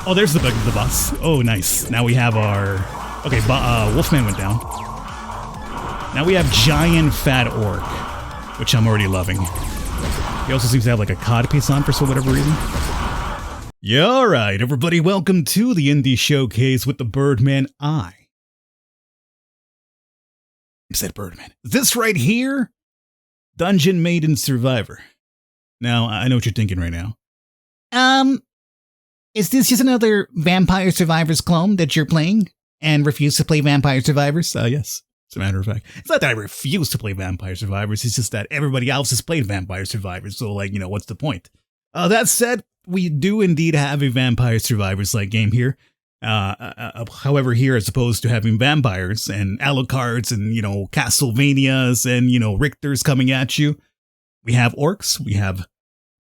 Oh, there's the boss. Oh, nice. Now we have our... Okay, Wolfman went down. Now we have Giant Fat Orc, which I'm already loving. He also seems to have like a codpiece on for whatever reason. Yeah, alright, everybody, welcome to the Indie Showcase with the Birdman Eye. I said Birdman. This right here? Dungeon Maiden Survivor. Now, I know what you're thinking right now. Is this just another Vampire Survivors clone that you're playing and refuse to play Vampire Survivors? Yes, as a matter of fact. It's not that I refuse to play Vampire Survivors, it's just that everybody else has played Vampire Survivors, so like, what's the point? That said, we do indeed have a Vampire Survivors-like game here. However, here, as opposed to having vampires and Alucards and, Castlevanias and, Richters coming at you, we have orcs, we have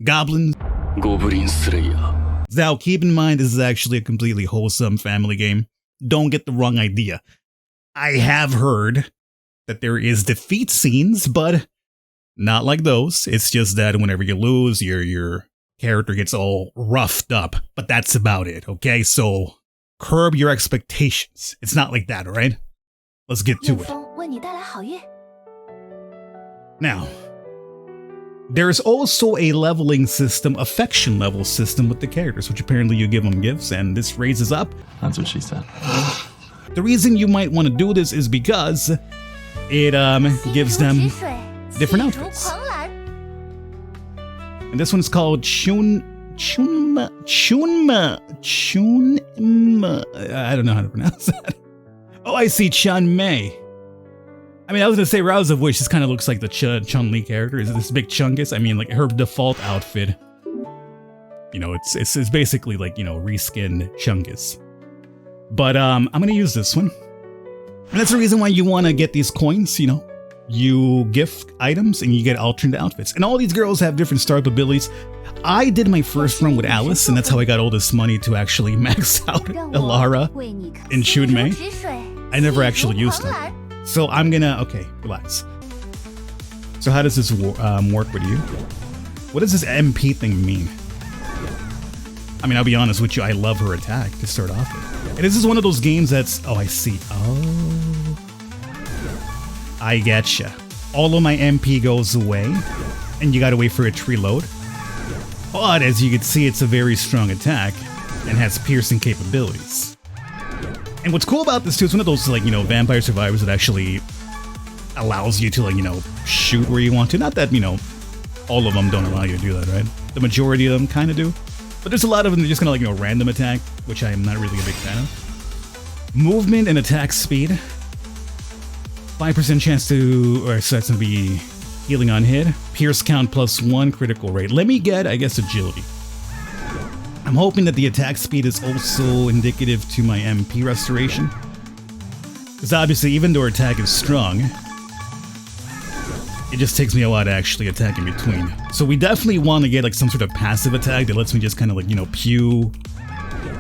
goblins. Goblin Slayer. Now, keep in mind, this is actually a completely wholesome family game. Don't get the wrong idea. I have heard that there is defeat scenes, but not like those. It's just that whenever you lose, your character gets all roughed up, but that's about it, okay? So, curb your expectations. It's not like that, alright? Let's get to it. Now, there's also a leveling system, affection level system with the characters, which apparently you give them gifts, and this raises up. That's what she said. The reason you might want to do this is because it gives them different outfits. And this one's called Chunma. I don't know how to pronounce that. Oh, I see, Chun Mei. I mean, I was gonna say Rouse of Wish. This kind of looks like the Chun-Li character. Is this big Chungus? I mean, like her default outfit. It's basically like reskinned Chungus. But I'm gonna use this one, and that's the reason why you want to get these coins. You gift items and you get alternate outfits, and all these girls have different startup abilities. I did my first run with Alice, and that's how I got all this money to actually max out Elara and Chunmei. I never actually used them. So I'm gonna, okay, relax. So how does this work with you? What does this MP thing mean? I mean, I'll be honest with you, I love her attack to start off with. And this is one of those games that's, oh, I see. Oh, I getcha. All of my MP goes away, and you gotta wait for it to reload. But as you can see, it's a very strong attack, and has piercing capabilities. And what's cool about this too, it's one of those Vampire Survivors that actually allows you to shoot where you want to. Not that, all of them don't allow you to do that, right? The majority of them kind of do. But there's a lot of them that just kind of random attack, which I am not really a big fan of. Movement and attack speed. 5% chance to, so that's going to be healing on hit. Pierce count +1, critical rate. Let me get, I guess, agility. I'm hoping that the attack speed is also indicative to my MP restoration. Because obviously, even though our attack is strong, it just takes me a while to actually attack in between. So we definitely want to get some sort of passive attack that lets me just kind of pew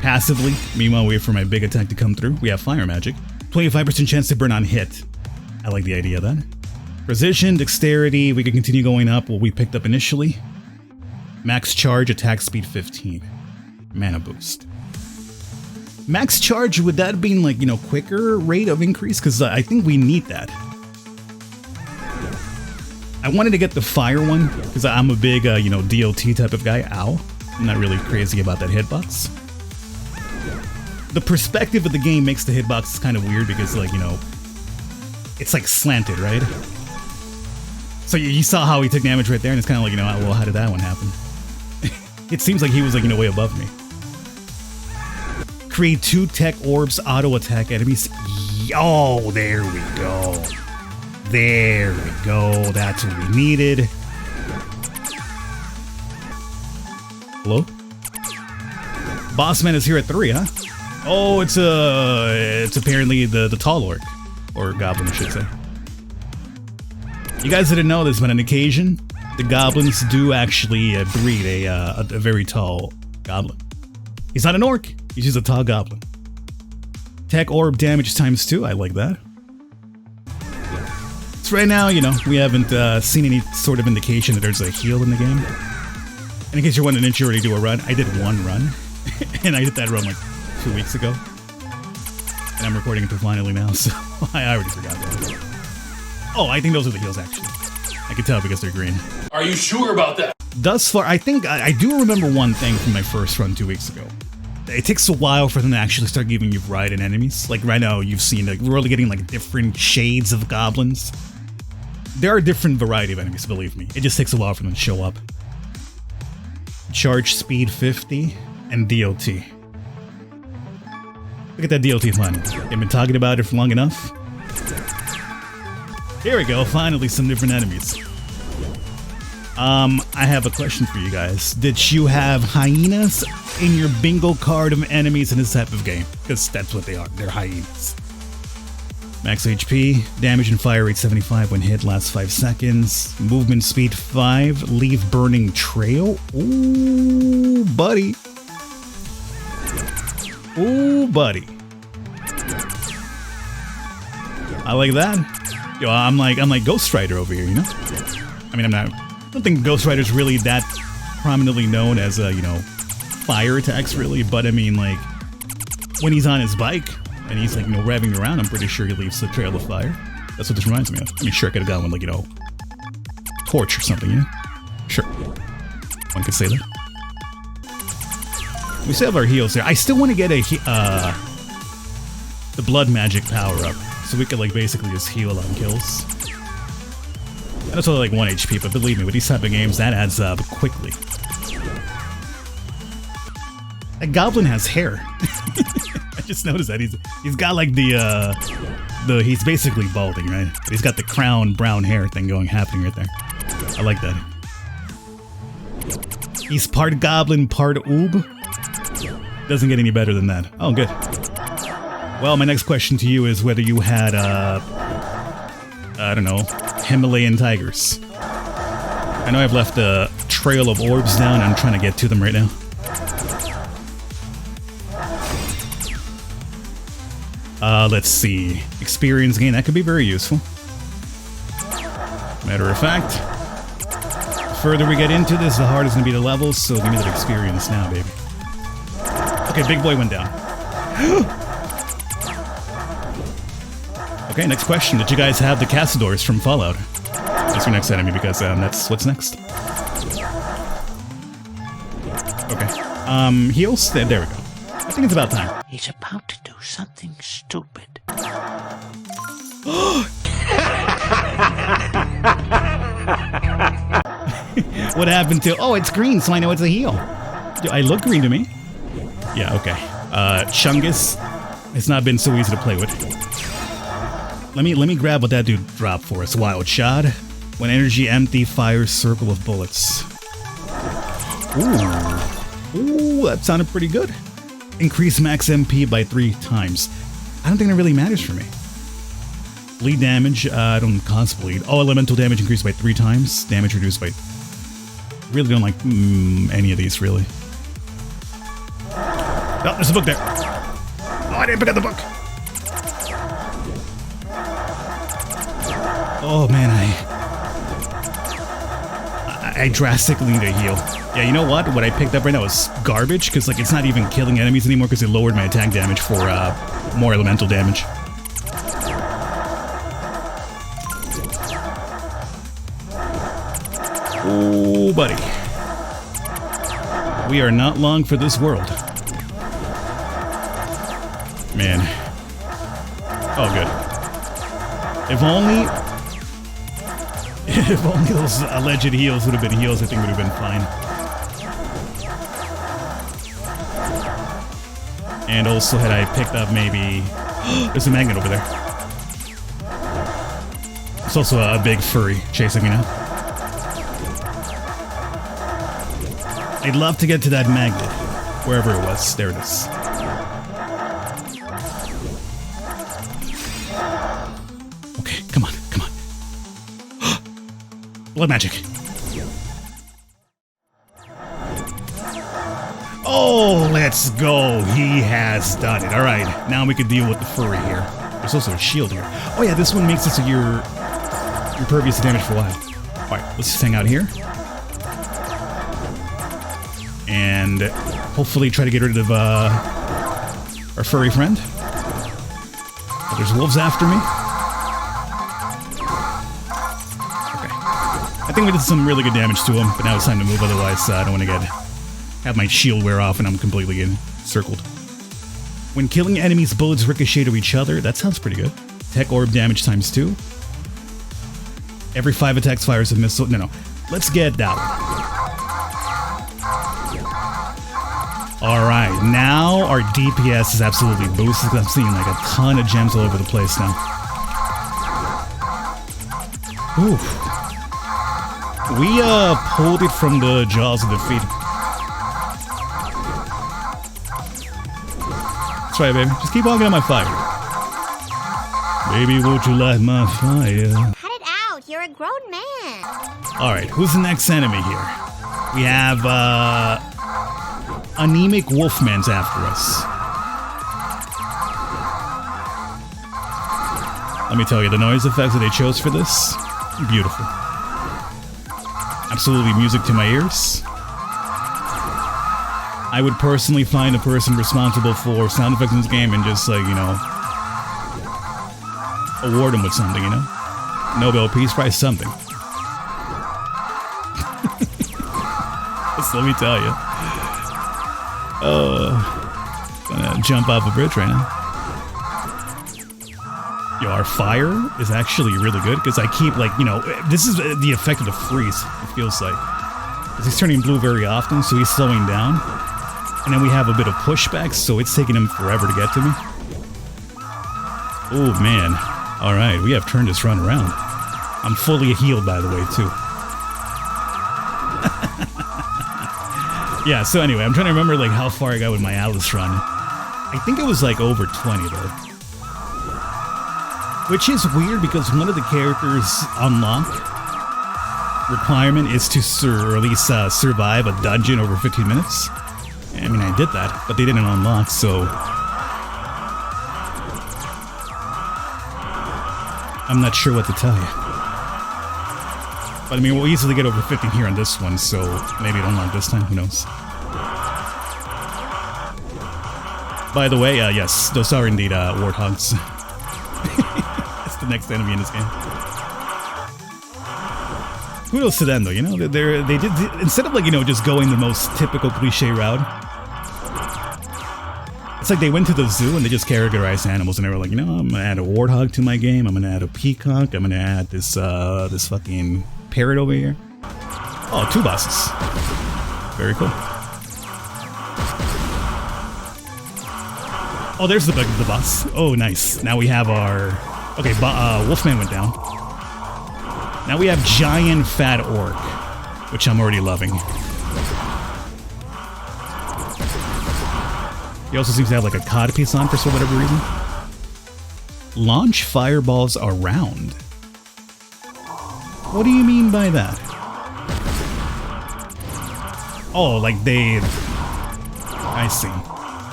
passively. Meanwhile, wait for my big attack to come through. We have fire magic. 25% chance to burn on hit. I like the idea of that. Precision, dexterity, we can continue going up what we picked up initially. Max charge, attack speed 15. Mana boost. Max charge, would that mean quicker rate of increase? Because I think we need that. I wanted to get the fire one because I'm a big DOT type of guy. Ow. I'm not really crazy about that hitbox. The perspective of the game makes the hitbox kind of weird because it's slanted, right? So you saw how he took damage right there, and it's kind of well, how did that one happen? It seems like he was way above me. Create 2 tech orbs, auto attack enemies. Oh, there we go. There we go. That's what we needed. Hello? Bossman is here at 3, huh? Oh, it's apparently the tall orc. Or goblin, I should say. You guys didn't know this, but on occasion, the goblins do actually breed a very tall goblin. He's not an orc, he's just a tall goblin. Tech orb damage ×2, I like that. So right now, we haven't seen any sort of indication that there's a heal in the game. And in case you're wondering, didn't you already do a run? I did one run. And I did that run like 2 weeks ago. And I'm recording it finally now, so I already forgot that. Oh, I think those are the heals, actually. I can tell because they're green. Are you sure about that? Thus far, I think I do remember one thing from my first run 2 weeks ago. It takes a while for them to actually start giving you variety in enemies. Like right now, you've seen like we're really getting like different shades of goblins. There are different variety of enemies, believe me. It just takes a while for them to show up. Charge speed 50 and DOT. Look at that DOT finally. They've been talking about it for long enough. Here we go, finally some different enemies. I have a question for you guys. Did you have hyenas in your bingo card of enemies in this type of game? Because that's what they are, they're hyenas. Max HP, damage and fire rate 75 when hit, lasts 5 seconds. Movement speed 5, leave burning trail. Ooh, buddy. Ooh, buddy. I like that. Yo, I'm like Ghost Rider over here, you know? I mean, I don't think Ghost Rider's really that prominently known as, you know, fire attacks, really. But, I mean, like, when he's on his bike and he's, like, you know, revving around, I'm pretty sure he leaves a trail of fire. That's what this reminds me of. I mean, sure, I could have gone with, like, you know, torch or something, you know? Sure. One could say that. We still have our heals there. I still want to get a, the blood magic power up. So we could, like, basically just heal on kills. That's only like 1 HP, but believe me, with these type of games, that adds up quickly. That goblin has hair. I just noticed that he's got like he's basically balding, right? But he's got the crown brown hair thing happening right there. I like that. He's part goblin, part oob. Doesn't get any better than that. Oh, good. Well, my next question to you is whether you had I don't know, Himalayan tigers. I know I've left a trail of orbs down. I'm trying to get to them right now. Let's see. Experience gain. That could be very useful. Matter of fact, the further we get into this, the harder it's going to be the levels, so give me that experience now, baby. Okay, big boy went down. Okay, next question. Did you guys have the Castadors from Fallout? That's your next enemy, because that's what's next. Okay. Heals? There we go. I think it's about time. He's about to do something stupid. What happened to... Oh, it's green, so I know it's a heal. I look green to me. Yeah, okay. Chungus. It's not been so easy to play with. Let me grab what that dude dropped for us. Wild Shot. When energy empty, fires circle of bullets. Ooh. Ooh, that sounded pretty good. Increase max MP by 3 times. I don't think that really matters for me. Bleed damage, I don't cause bleed. Oh, elemental damage increased by 3 times. Damage reduced by... Really don't like any of these, really. Oh, there's a book there. Oh, I didn't pick up the book. Oh man, I drastically need a heal. Yeah, you know what? What I picked up right now is garbage, because like it's not even killing enemies anymore because it lowered my attack damage for more elemental damage. Oh, buddy. We are not long for this world. Man. Oh, good. If only those alleged heals would have been heals, I think would have been fine. And also had I picked up maybe... There's a magnet over there. There's also a big furry chasing me now. I'd love to get to that magnet. Wherever it was. There it is. Okay, come on, come on. Blood magic. Oh, let's go. He has done it. All right, now we can deal with the furry here. There's also a shield here. Oh yeah, this one makes it so you're impervious to damage for a while. All right, let's just hang out here. And hopefully try to get rid of our furry friend. Oh, there's wolves after me. Okay. I think we did some really good damage to him, but now it's time to move, otherwise I don't want to have my shield wear off and I'm completely getting circled. When killing enemies, bullets ricochet to each other. That sounds pretty good. Tech orb damage times 2. Every 5 attacks fires a missile. No. Let's get that one. Alright, now our DPS is absolutely boosted. I'm seeing like a ton of gems all over the place now. Oof. We pulled it from the jaws of defeat. That's right, baby. Just keep on getting my fire. Baby, won't you light my fire? Cut it out. You're a grown man. Alright, who's the next enemy here? We have, anemic wolfman's after us. Let me tell you, the noise effects that they chose for this, beautiful. Absolutely music to my ears. I would personally find a person responsible for sound effects in this game and just, like, you know, award him with something, you know? Nobel Peace Prize, something. Just let me tell you. Gonna jump off a bridge right now. Yo, our fire is actually really good because I keep, like, you know, this is the effect of the freeze, it feels like. Because he's turning blue very often, so he's slowing down. And then we have a bit of pushback, so it's taking him forever to get to me. Oh, man. Alright, we have turned this run around. I'm fully healed, by the way, too. Yeah, so anyway, I'm trying to remember, like, how far I got with my Alice run. I think it was, like, over 20, though. Which is weird, because one of the characters' unlock requirement is to or at least survive a dungeon over 15 minutes. I mean, I did that, but they didn't unlock, so... I'm not sure what to tell you. But I mean, we'll easily get over 50 here on this one, so maybe it'll unlock this time, who knows. By the way, yes, those are indeed warthogs. That's the next enemy in this game. Kudos to them, though, you know, they did, instead of, like, you know, just going the most typical cliche route, it's like they went to the zoo and they just categorized animals and they were like, you know, I'm gonna add a warthog to my game, I'm gonna add a peacock, I'm gonna add this, this fucking parrot over here. Oh, 2 bosses. Very cool. Oh, there's the boss. Oh, nice. Now we have our... Okay, Wolfman went down. Now we have Giant Fat Orc, which I'm already loving. He also seems to have like a codpiece on for whatever reason. Launch fireballs around. What do you mean by that? Oh, like they... I see.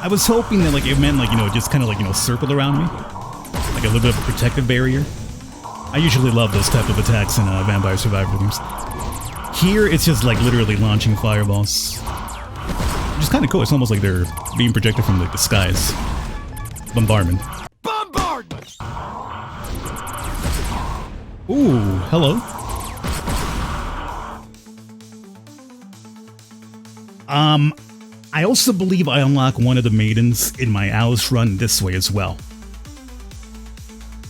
I was hoping that, like, it meant, like, you know, just kind of, like, you know, circle around me. Like a little bit of a protective barrier. I usually love those type of attacks in Vampire Survivor games. Here, it's just, like, literally launching fireballs. Which is kind of cool. It's almost like they're being projected from, like, the skies. Bombardment. Bombardment! Ooh, hello. I also believe I unlock one of the Maidens in my Alice run this way as well.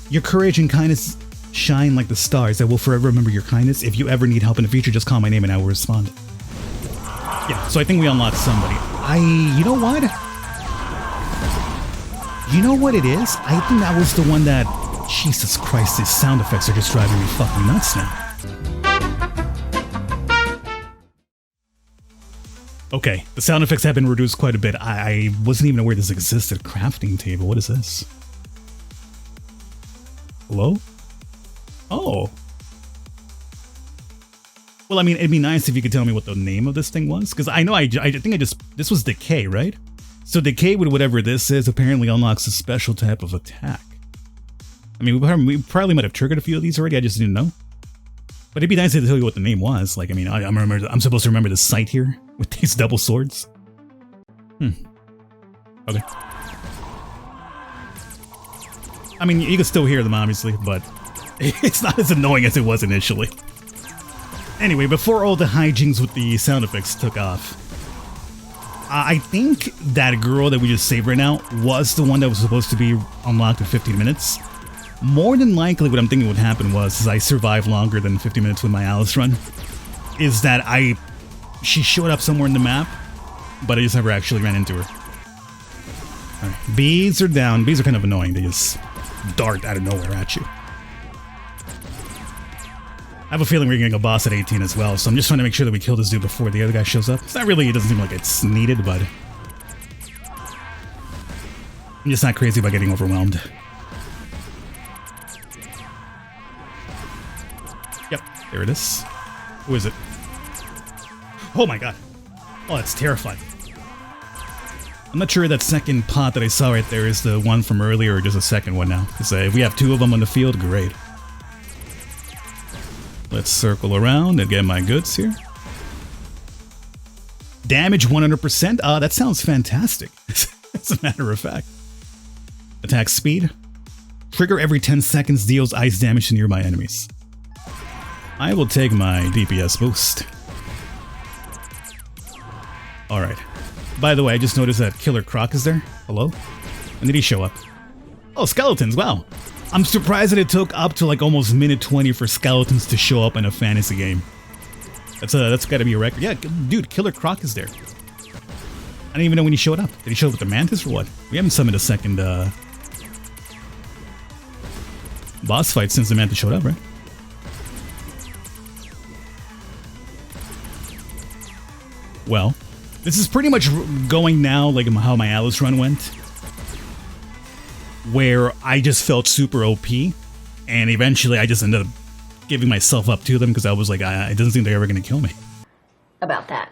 Your courage and kindness shine like the stars. I will forever remember your kindness. If you ever need help in the future, just call my name and I will respond. Yeah, so I think we unlocked somebody. You know what? You know what it is? I think that was the one that... Jesus Christ, these sound effects are just driving me fucking nuts now. Okay, the sound effects have been reduced quite a bit. I wasn't even aware this existed. Crafting table, what is this? Hello? Oh. Well, I mean, it'd be nice if you could tell me what the name of this thing was. Because I know, I think this was Decay, right? So Decay with whatever this is apparently unlocks a special type of attack. I mean, we probably might have triggered a few of these already, I just didn't know. But it'd be nice to tell you what the name was. Like, I mean, I'm supposed to remember the sight here with these double swords. Okay. I mean, you can still hear them, obviously, but it's not as annoying as it was initially. Anyway, before all the hijinks with the sound effects took off, I think that girl that we just saved right now was the one that was supposed to be unlocked in 15 minutes. More than likely, what I'm thinking would happen was, as I survived longer than 50 minutes with my Alice run, is that she showed up somewhere in the map, but I just never actually ran into her. All right, bees are down. Bees are kind of annoying. They just dart out of nowhere at you. I have a feeling we're getting a boss at 18 as well, so I'm just trying to make sure that we kill this dude before the other guy shows up. It's not really, it doesn't seem like it's needed, but I'm just not crazy about getting overwhelmed. Yep, there it is. Who is it? Oh my god. Oh, that's terrifying. I'm not sure that second pot that I saw right there is the one from earlier or just a second one now. Because if we have two of them on the field, great. Let's circle around and get my goods here. Damage 100%? That sounds fantastic. As a matter of fact. Attack speed. Trigger every 10 seconds deals ice damage to nearby enemies. I will take my DPS boost. Alright. By the way, I just noticed that Killer Croc is there. Hello? When did he show up? Oh, skeletons, wow. I'm surprised that it took up to like almost minute 20 for skeletons to show up in a fantasy game. That's gotta be a record. Yeah, dude, Killer Croc is there. I didn't even know when he showed up. Did he show up with the Mantis or what? We haven't summoned a second boss fight since the Mantis showed up, right? Well, this is pretty much going now like how my Alice run went, where I just felt super OP, and eventually I just ended up giving myself up to them because I was like, it doesn't seem they're ever going to kill me. About that.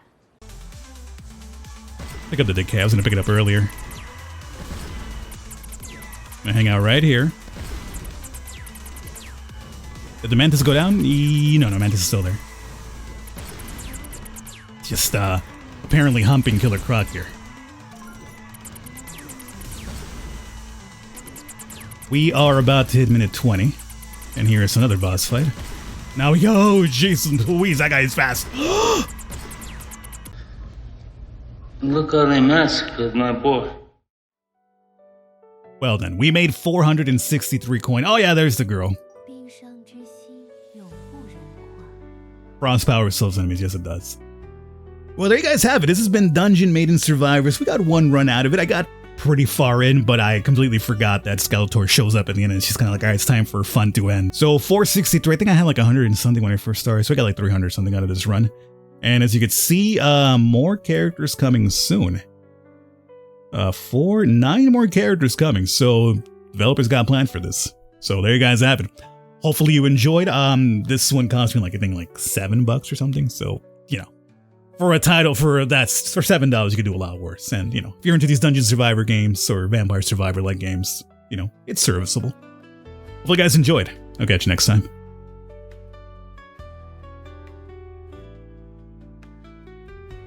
Pick up the decay. I was going to pick it up earlier. I'm going to hang out right here. Did the Mantis go down? No, Mantis is still there. Just apparently humping Killer Croc here. We are about to hit minute 20, and here's another boss fight. Now we go, Jason Louise, that guy is fast. Look how they massacred my boy. Well then, we made 463 coin. Oh yeah, there's the girl. Frost power slows enemies, yes it does. Well, there you guys have it. This has been Dungeon Maiden Survivors. We got one run out of it. I got pretty far in, but I completely forgot that Skeletor shows up at the end and she's kind of like, all right, it's time for fun to end. So 463, I think I had like 100 and something when I first started, so I got like 300 something out of this run. And as you can see, more characters coming soon. 9 more characters coming, so developers got planned for this. So there you guys have it. Hopefully you enjoyed. This one cost me like, I think like $7 or something, so, you know. For a title for $7, you could do a lot worse. And, you know, if you're into these Dungeon Survivor games or Vampire Survivor-like games, you know, it's serviceable. Hopefully you guys enjoyed. I'll catch you next time.